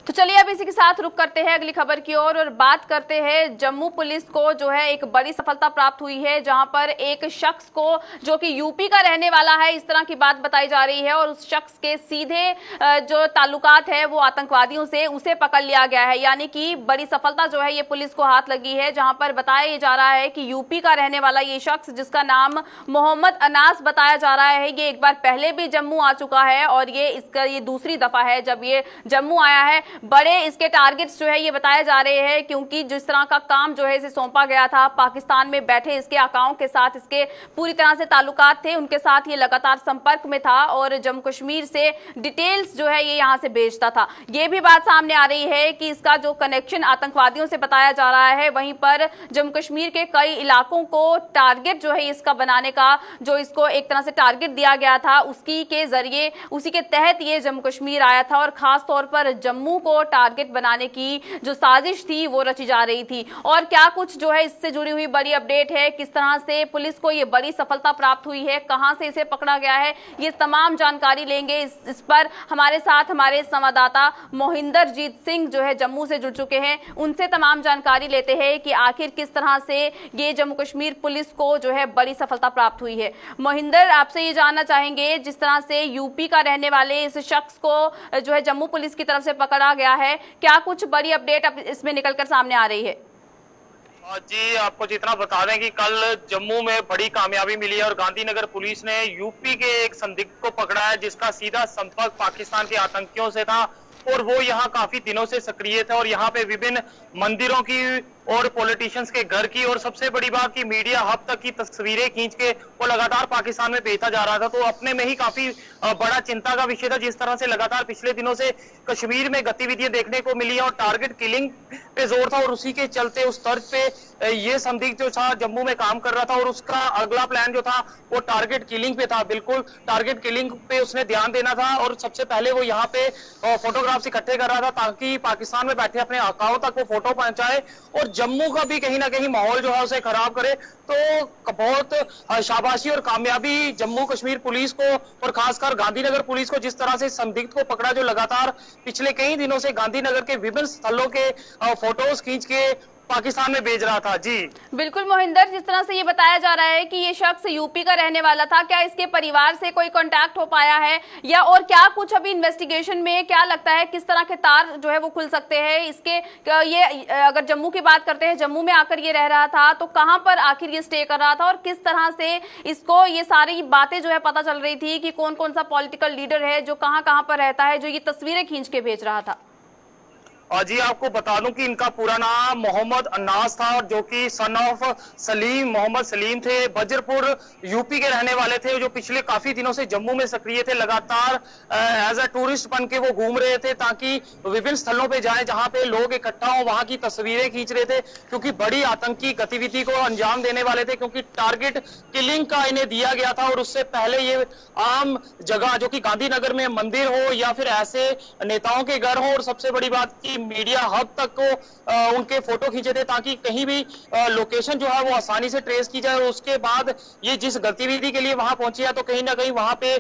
तो चलिए अब इसी के साथ रुक करते हैं अगली खबर की ओर और बात करते हैं जम्मू पुलिस को जो है एक बड़ी सफलता प्राप्त हुई है, जहां पर एक शख्स को जो कि यूपी का रहने वाला है इस तरह की बात बताई जा रही है और उस शख्स के सीधे जो ताल्लुकात है वो आतंकवादियों से, उसे पकड़ लिया गया है। यानी कि बड़ी सफलता जो है ये पुलिस को हाथ लगी है, जहां पर बताया जा रहा है कि यूपी का रहने वाला ये शख्स जिसका नाम मोहम्मद अनास बताया जा रहा है, ये एक बार पहले भी जम्मू आ चुका है और ये दूसरी दफा है जब ये जम्मू आया है। बड़े इसके टारगेट्स जो है ये बताए जा रहे हैं, क्योंकि जिस तरह का काम जो है इसे सौंपा गया था, पाकिस्तान में बैठे इसके आकाओं के साथ इसके पूरी तरह से ताल्लुकात थे, उनके साथ ये लगातार संपर्क में था और जम्मू कश्मीर से डिटेल्स जो है ये यहां से भेजता था। ये भी बात सामने आ रही है कि इसका जो कनेक्शन आतंकवादियों से बताया जा रहा है, वहीं पर जम्मू कश्मीर के कई इलाकों को टारगेट जो है इसका बनाने का, जो इसको एक तरह से टारगेट दिया गया था, उसकी के जरिए उसी के तहत ये जम्मू कश्मीर आया था और खास तौर पर जम्मू को टारगेट बनाने की जो साजिश थी वो रची जा रही थी। और क्या कुछ जो है इससे जुड़ी हुई बड़ी अपडेट है, किस तरह से पुलिस को ये बड़ी सफलता प्राप्त हुई है, कहां से इसे पकड़ा गया है, ये तमाम जानकारी लेंगे। इस पर हमारे साथ हमारे संवाददाता मोहिंदर जीत सिंह जो है जम्मू से जुड़ चुके हैं, उनसे तमाम जानकारी लेते हैं कि आखिर किस तरह से ये जम्मू कश्मीर पुलिस को जो है बड़ी सफलता प्राप्त हुई है। मोहिंदर, आपसे ये जानना चाहेंगे, जिस तरह से यूपी का रहने वाले इस शख्स को जो है जम्मू पुलिस की तरफ से पकड़ा गया है, क्या कुछ बड़ी अपडेट अब इसमें निकलकर सामने आ रही है? जी, आपको जितना बता दें कि कल जम्मू में बड़ी कामयाबी मिली है और गांधीनगर पुलिस ने यूपी के एक संदिग्ध को पकड़ा है, जिसका सीधा संपर्क पाकिस्तान के आतंकियों से था और वो यहाँ काफी दिनों से सक्रिय थे और यहाँ पे विभिन्न मंदिरों की और पॉलिटिशियंस के घर की और सबसे बड़ी बात की मीडिया हब तक की तस्वीरें खींच के वो लगातार पाकिस्तान में भेजा जा रहा था। तो अपने में ही काफी बड़ा चिंता का विषय था, जिस तरह से लगातार पिछले दिनों से कश्मीर में गतिविधियां देखने को मिली है और टारगेट किलिंग पे जोर था और उसी के चलते उस तर्ज पे ये संदिग्ध जो था जम्मू में काम कर रहा था और उसका अगला प्लान जो था वो टारगेट किलिंग पे था। बिल्कुल टारगेट किलिंग पे उसने ध्यान देना था और सबसे पहले वो यहाँ पे फोटोग्राफ्स इकट्ठे कर रहा था ताकि पाकिस्तान में बैठे अपने आकाओं तक वो फोटो पहुंचाए और जम्मू का भी कहीं ना कहीं माहौल जो है उसे खराब करे। तो बहुत शाबाशी और कामयाबी जम्मू कश्मीर पुलिस को और खासकर गांधीनगर पुलिस को, जिस तरह से संदिग्ध को पकड़ा जो लगातार पिछले कई दिनों से गांधीनगर के विभिन्न स्थलों के फोटोज खींच के पाकिस्तान में भेज रहा था। जी बिल्कुल मोहिंदर, जिस तरह से ये बताया जा रहा है कि ये शख्स यूपी का रहने वाला था, क्या इसके परिवार से कोई कांटेक्ट हो पाया है या और क्या कुछ अभी इन्वेस्टिगेशन में क्या लगता है किस तरह के तार जो है वो खुल सकते हैं इसके? ये अगर जम्मू की बात करते हैं, जम्मू में आकर ये रह रहा था तो कहां पर आखिर ये स्टे कर रहा था और किस तरह से इसको ये सारी बातें जो है पता चल रही थी कि कौन कौन सा पॉलिटिकल लीडर है जो कहां कहां पर रहता है, जो ये तस्वीरें खींच के भेज रहा था? जी, आपको बता दूं कि इनका पूरा नाम मोहम्मद अन्नास था और जो कि सन ऑफ सलीम मोहम्मद सलीम थे, बजरपुर यूपी के रहने वाले थे, जो पिछले काफी दिनों से जम्मू में सक्रिय थे। लगातार एज अ टूरिस्ट बन के वो घूम रहे थे ताकि विभिन्न स्थलों पे जाएं जहां पे लोग इकट्ठा हो, वहां की तस्वीरें खींच रहे थे क्योंकि बड़ी आतंकी गतिविधि को अंजाम देने वाले थे, क्योंकि टारगेट किलिंग का इन्हें दिया गया था और उससे पहले ये आम जगह जो कि गांधीनगर में मंदिर हो या फिर ऐसे नेताओं के घर हो और सबसे बड़ी बात की मीडिया हब तक को उनके फोटो खींचे थे ताकि कहीं भी लोकेशन जो है वो आसानी से ट्रेस की जाए। और उसके बाद ये जिस गतिविधि के लिए वहां पहुंचे हैं तो कहीं ना कहीं वहां पे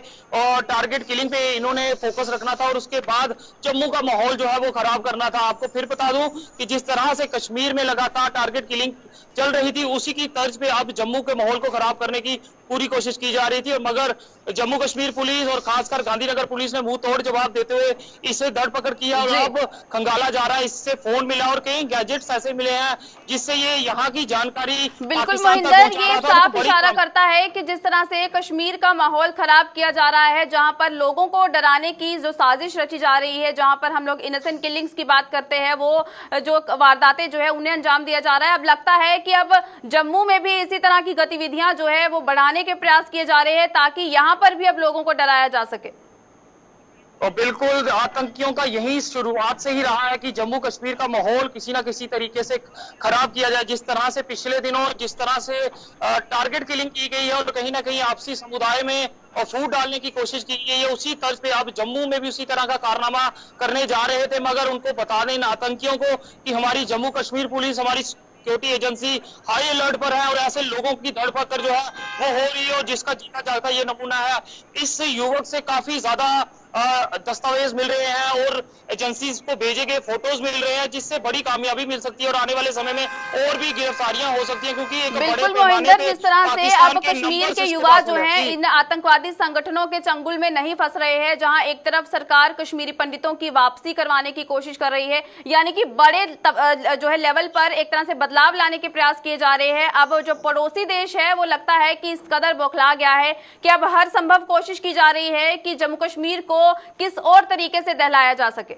टारगेट किलिंग पे इन्होंने फोकस रखना था और उसके बाद जम्मू का माहौल जो है वो खराब करना था। आपको फिर बता दूं कि जिस तरह से कश्मीर में लगातार टारगेट किलिंग चल रही थी, उसी की तर्ज पे अब जम्मू के माहौल को खराब करने की पूरी कोशिश की जा रही थी, मगर जम्मू कश्मीर पुलिस और खासकर गांधीनगर पुलिस ने मुंह तोड़ जवाब देते हुए इसे धरपकड़ किया और अब खंगाला जा रहा है। इससे फोन मिला और कई गैजेट्स ऐसे मिले हैं जिससे ये यहाँ की जानकारी बिल्कुल मोहिंदर, ये साफ इशारा करता है कि जिस तरह से कश्मीर का माहौल खराब किया जा रहा है, जहां पर लोगों को डराने की जो साजिश रची जा रही है, जहां पर हम लोग इनोसेंट किलिंग्स की बात करते हैं, वो जो वारदातें जो है उन्हें अंजाम दिया जा रहा है। अब लगता है कि अब जम्मू में भी इसी तरह की गतिविधियां जो है वो बढ़ाने के प्रयास किए जा रहे हैं ताकि यहां पर भी अब लोगों को डराया जा सके। और बिल्कुल आतंकियों का यही शुरुआत से ही रहा है कि जम्मू कश्मीर का माहौल किसी ना किसी तरीके से खराब किया जाए। जिस तरह से पिछले दिनों जिस तरह से टारगेट किलिंग की गई है और कहीं ना कहीं आपसी समुदाय में और फूट डालने की कोशिश की गई है, उसी तर्ज पे अब जम्मू में भी उसी तरह का कारनामा करने जा रहे थे, मगर उनको बता दें इन आतंकियों को कि हमारी जम्मू कश्मीर पुलिस, हमारी सिक्योरिटी एजेंसी हाई अलर्ट पर है और ऐसे लोगों की धरपकड़ जो है वो हो रही है और जिसका जीता जाता ये नमूना है। इस युवक से काफी ज्यादा दस्तावेज मिल रहे हैं और एजेंसीज को भेजे गए फोटोज मिल रहे हैं, जिससे बड़ी कामयाबी मिल सकती है और आने वाले समय में और भी गिरफ्तारियां हो सकती हैं, क्योंकि एक बिल्कुल मोहिंदर, जिस तरह से अब कश्मीर के युवा जो हैं इन आतंकवादी संगठनों के चंगुल में नहीं फंस रहे हैं, जहां एक तरफ सरकार कश्मीरी पंडितों की वापसी करवाने की कोशिश कर रही है, यानी कि बड़े जो है लेवल पर एक तरह से बदलाव लाने के प्रयास किए जा रहे हैं। अब जो पड़ोसी देश है वो लगता है कि इस कदर बौखला गया है कि अब हर संभव कोशिश की जा रही है कि जम्मू कश्मीर को किस और तरीके से दहलाया जा सके।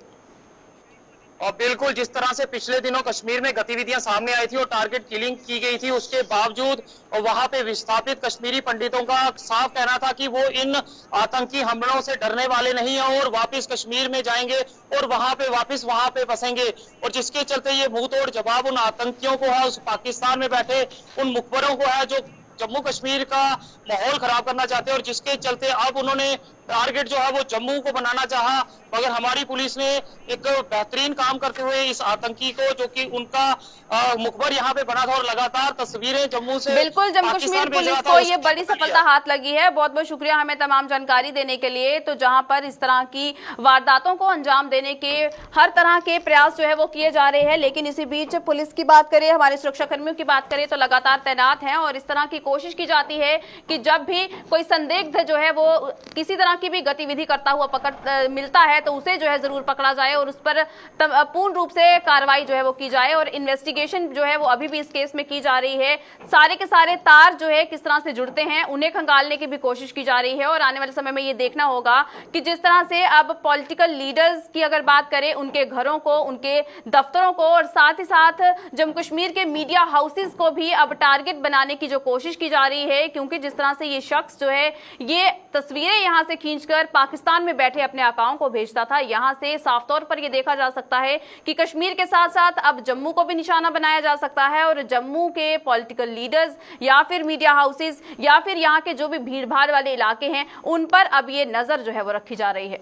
और बिल्कुल जिस तरह से पिछले दिनों कश्मीर में गतिविधियां सामने आई थी और टारगेट किलिंग की गई थी, उसके बावजूद वहां पे विस्थापित कश्मीरी पंडितों का साफ कहना था कि वो इन आतंकी हमलों से डरने वाले नहीं है और वापस कश्मीर में जाएंगे और वहां पे बसेंगे। और जिसके चलते ये मुंह तोड़ जवाब उन आतंकियों को है, उस पाकिस्तान में बैठे उन मुखबरों को है जो जम्मू कश्मीर का माहौल खराब करना चाहते हैं। और जिसके चलते अब उन्होंने टारगेट जो है वो जम्मू को बनाना चाहा, मगर हमारी पुलिस ने एक बेहतरीन काम करते हुए इस आतंकी को, जो कि उनका मुखबर यहाँ पे बना था और लगातार तस्वीरें जम्मू से बिल्कुल जम्मू कश्मीर पुलिस को ये बड़ी सफलता हाथ लगी है। बहुत बहुत शुक्रिया हमें तमाम जानकारी देने के लिए। तो जहां पर इस तरह की वारदातों को अंजाम देने के हर तरह के प्रयास जो है वो किए जा रहे हैं, लेकिन इसी बीच पुलिस की बात करें, हमारे सुरक्षा कर्मियों की बात करें तो लगातार तैनात हैं और इस तरह की कोशिश की जाती है कि जब भी कोई संदिग्ध जो है वो किसी तरह की भी गतिविधि करता हुआ मिलता है तो उसे जो है जरूर पकड़ा जाए और उस पर पूर्ण रूप से कार्रवाई जो है वो की जाए। और इन्वेस्टिगेशन जो है वो अभी भी इस केस में की जा रही है। सारे के सारे तार जो है किस तरह से जुड़ते हैं उन्हें खंगालने की भी कोशिश की जा रही है। और आने वाले समय में ये देखना होगा कि जिस तरह से अब पॉलिटिकल लीडर्स की अगर बात करें, उनके घरों को, उनके दफ्तरों को और साथ ही साथ जम्मू कश्मीर के मीडिया हाउसेस को भी अब टारगेट बनाने की जो कोशिश की जा रही है, क्योंकि जिस तरह से ये शख्स जो है ये तस्वीरें यहां से खींचकर पाकिस्तान में बैठे अपने आकाओं को भेजता था, यहां से साफ तौर पर यह देखा जा सकता है कि कश्मीर के साथ साथ अब जम्मू को भी निशाना बनाया जा सकता है और जम्मू के पॉलिटिकल लीडर्स या फिर मीडिया हाउसेस या फिर यहां के जो भी भीड़ भाड़ वाले इलाके हैं उन पर अब ये नजर जो है वो रखी जा रही है।